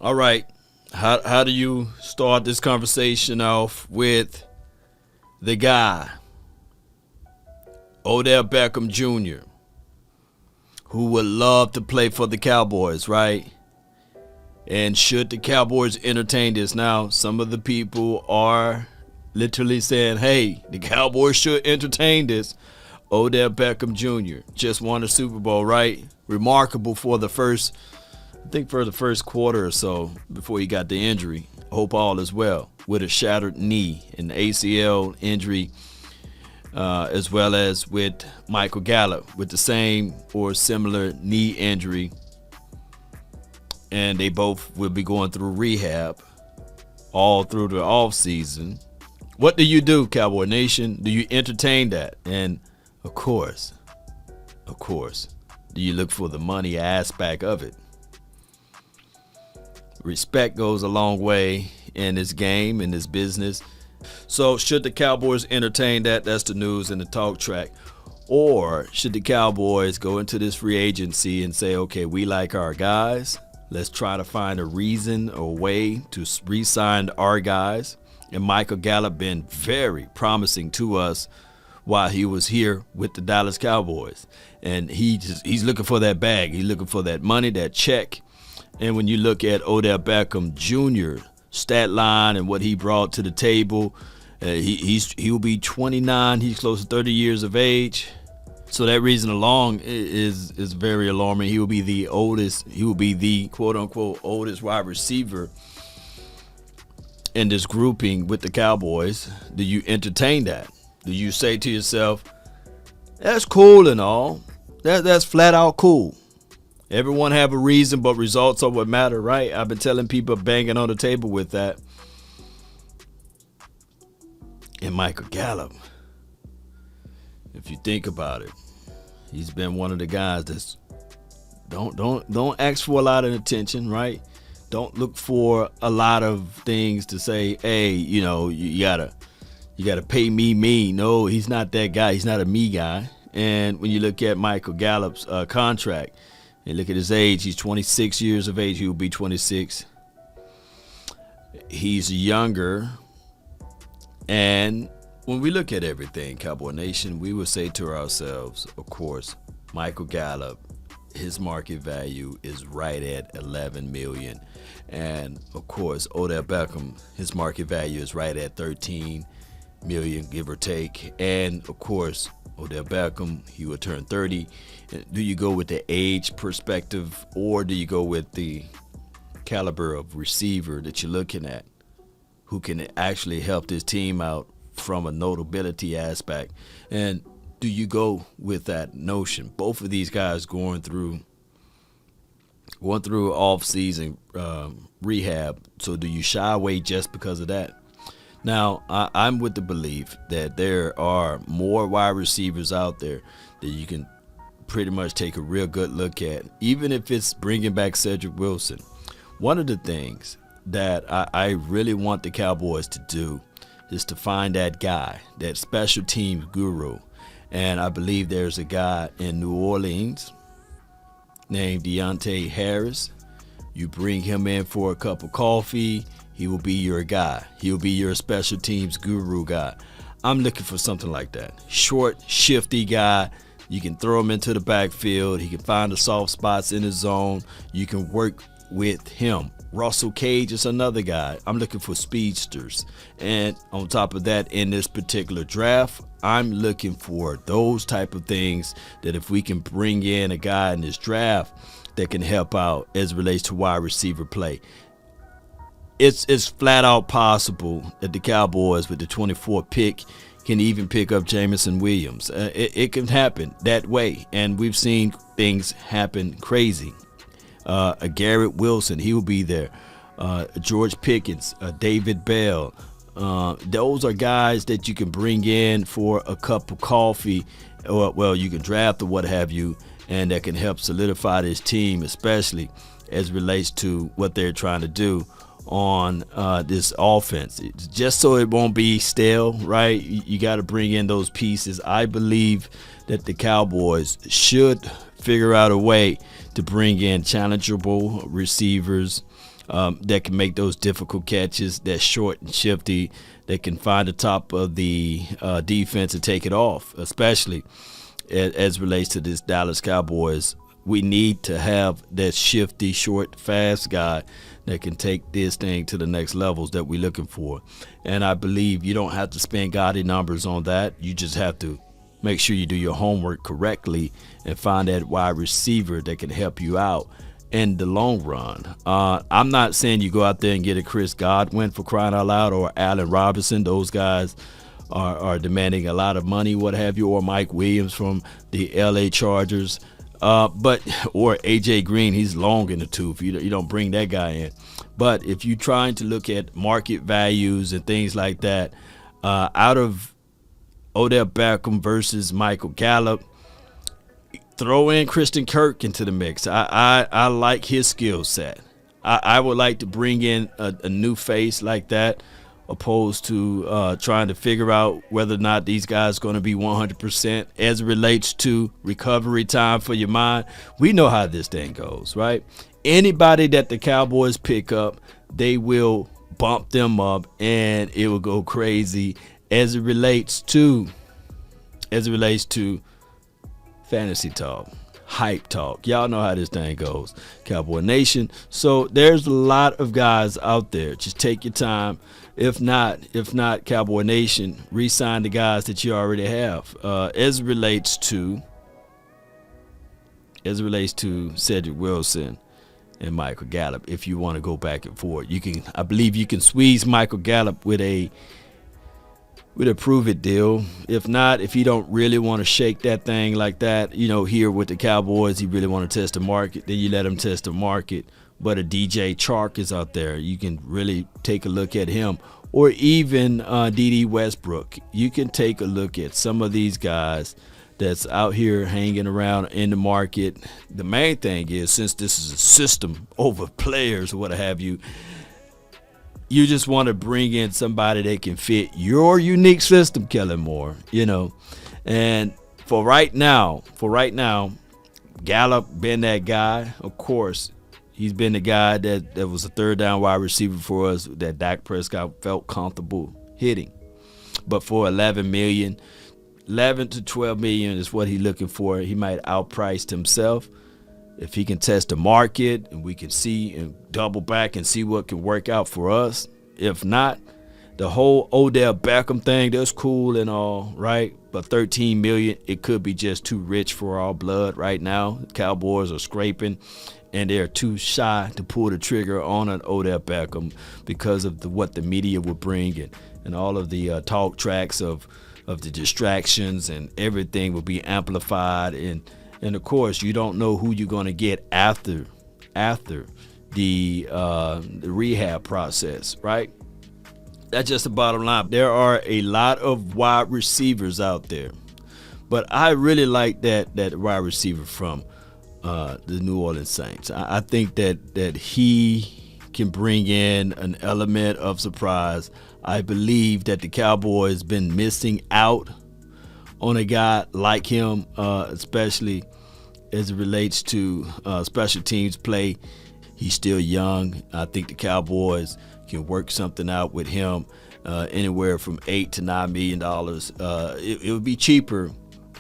All right. How do you start this conversation off with the guy, Odell Beckham Jr., who would love to play for the Cowboys, right? And should the Cowboys entertain this? Now, some of the people are literally saying, hey, the Cowboys should entertain this. Odell Beckham Jr. just won a Super Bowl, right? Remarkable for the first quarter or so before he got the injury. Hope all is well with a shattered knee, an ACL injury, as well as with Michael Gallup with the same or similar knee injury. And they both will be going through rehab all through the off season. What do you do, Cowboy Nation? Do you entertain that? And of course, do you look for the money aspect of it? Respect goes a long way in this game, in this business. So should the Cowboys entertain that? That's the news and the talk track. Or should the Cowboys go into this free agency and say, okay, we like our guys. Let's try to find a reason or way to re-sign our guys. And Michael Gallup been very promising to us while he was here with the Dallas Cowboys. And he's looking for that bag. He's looking for that money, that check. And when you look at Odell Beckham Jr. stat line and what he brought to the table, he'll be 29. He's close to 30 years of age. So that reason alone is very alarming. He will be the oldest. He will be the quote unquote oldest wide receiver in this grouping with the Cowboys. Do you entertain that? Do you say to yourself, that's cool and all. That's flat out cool. Everyone have a reason, but results are what matter, right? I've been telling people, banging on the table with that. And Michael Gallup, if you think about it, he's been one of the guys that's don't ask for a lot of attention, right? Don't look for a lot of things to say, hey, you gotta pay me. No, he's not that guy. He's not a me guy. And when you look at Michael Gallup's contract, and look at his age, he's 26 years of age. He will be 26. He's younger. And when we look at everything, Cowboy Nation, we will say to ourselves, of course, Michael Gallup, his market value is right at $11 million. And of course, Odell Beckham, his market value is right at $13 million, give or take. And of course, Odell Beckham, he will turn 30. Do you go with the age perspective, or do you go with the caliber of receiver that you're looking at, who can actually help this team out from a notability aspect? And do you go with that notion? Both of these guys going through off-season rehab. So do you shy away just because of that? Now, I'm with the belief that there are more wide receivers out there that you can pretty much take a real good look at, even if it's bringing back Cedric Wilson. One of the things that I really want the Cowboys to do is to find that guy, that special teams guru. And I believe there's a guy in New Orleans named Deontay Harris. You bring him in for a cup of coffee, he will be your guy. He'll be your special teams guru guy. I'm looking for something like that. Short, shifty guy. You can throw him into the backfield. He can find the soft spots in his zone. You can work with him. Russell Cage is another guy. I'm looking for speedsters. And on top of that, in this particular draft, I'm looking for those type of things that if we can bring in a guy in this draft that can help out as it relates to wide receiver play. It's flat out possible that the Cowboys with the 24th pick can even pick up Jameson Williams. It can happen that way, and we've seen things happen crazy. Garrett Wilson, he will be there. George Pickens, David Bell. Those are guys that you can bring in for a cup of coffee, or well, you can draft or what have you, and that can help solidify this team, especially as it relates to what they're trying to do on this offense. It's just so it won't be stale, right? You got to bring in those pieces. I believe that the Cowboys should figure out a way to bring in challengeable receivers, that can make those difficult catches, that's short and shifty, that can find the top of the defense and take it off, especially as relates to this Dallas Cowboys. We need to have that shifty, short, fast guy that can take this thing to the next levels that we're looking for. And I believe you don't have to spend gaudy numbers on that. You just have to make sure you do your homework correctly and find that wide receiver that can help you out in the long run. I'm not saying you go out there and get a Chris Godwin, for crying out loud, or Allen Robinson. Those guys are demanding a lot of money, what have you, or Mike Williams from the LA Chargers. Or AJ Green, he's long in the tooth. You don't bring that guy in. But if you're trying to look at market values and things like that, out of Odell Beckham versus Michael Gallup, throw in Christian Kirk into the mix. I like his skill set. I would like to bring in a new face like that, opposed to trying to figure out whether or not these guys are going to be 100% as it relates to recovery time for your mind. We know how this thing goes, right? Anybody that the Cowboys pick up, they will bump them up, and it will go crazy as it relates to fantasy talk, hype talk. Y'all know how this thing goes, Cowboy Nation. So there's a lot of guys out there. Just take your time. If not, Cowboy Nation, re-sign the guys that you already have. As it relates to Cedric Wilson and Michael Gallup, if you want to go back and forth, I believe you can squeeze Michael Gallup with a prove-it deal. If not, if you don't really want to shake that thing like that, here with the Cowboys, you really want to test the market, then you let him test the market. But a DJ Chark is out there. You can really take a look at him. Or even D.D. Westbrook. You can take a look at some of these guys that's out here hanging around in the market. The main thing is, since this is a system over players or what have you, you just want to bring in somebody that can fit your unique system, Kellen Moore, And for right now, Gallup been that guy. Of course, he's been the guy that was a third down wide receiver for us that Dak Prescott felt comfortable hitting. But for $11 to $12 million is what he's looking for. He might outprice himself. If he can test the market and we can see and double back and see what can work out for us. If not, the whole Odell Beckham thing, that's cool and all, right? But $13 million, it could be just too rich for our blood right now. The Cowboys are scraping, and they're too shy to pull the trigger on an Odell Beckham because of what the media will bring and all of the talk tracks of the distractions, and everything will be amplified. And of course, you don't know who you're going to get after the rehab process, right? That's just the bottom line. There are a lot of wide receivers out there, but I really like that wide receiver from the New Orleans Saints. I think that he can bring in an element of surprise. I believe that the Cowboys been missing out on a guy like him, especially as it relates to special teams play. He's still young. I think the Cowboys can work something out with him, anywhere from $8 to $9 million. It would be cheaper,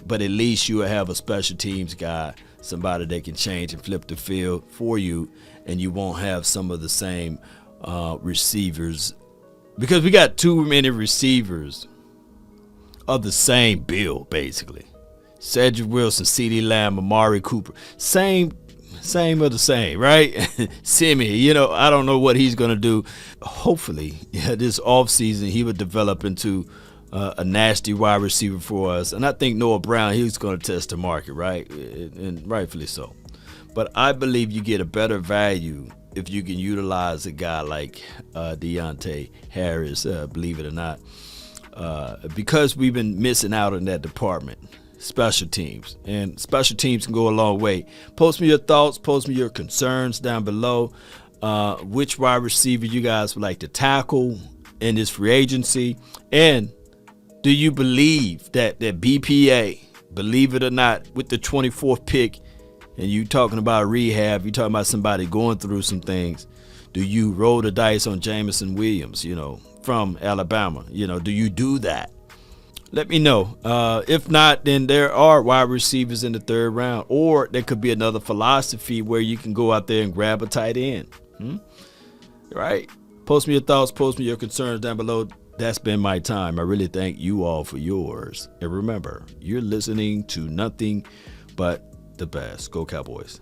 but at least you will have a special teams guy, somebody that can change and flip the field for you, and you won't have some of the same receivers, because we got too many receivers of the same build, basically. Cedric Wilson, CeeDee Lamb, Amari Cooper, same of the same, right? Simi, I don't know what he's going to do. Hopefully, this offseason, he would develop into a nasty wide receiver for us. And I think Noah Brown, he's going to test the market, right? And rightfully so. But I believe you get a better value if you can utilize a guy like Deontay Harris, believe it or not, because we've been missing out in that department. Special teams, and special teams can go a long way. Post me your thoughts, post me your concerns down below. Which wide receiver you guys would like to tackle in this free agency, and do you believe that BPA, believe it or not, with the 24th pick and you talking about rehab, you talking about somebody going through some things, do you roll the dice on Jameson Williams, from Alabama? Do you do that? Let me know. If not, then there are wide receivers in the third round, or there could be another philosophy where you can go out there and grab a tight end. Right? Post me your thoughts, post me your concerns down below. That's been my time. I really thank you all for yours. And remember, you're listening to nothing but the best. Go Cowboys.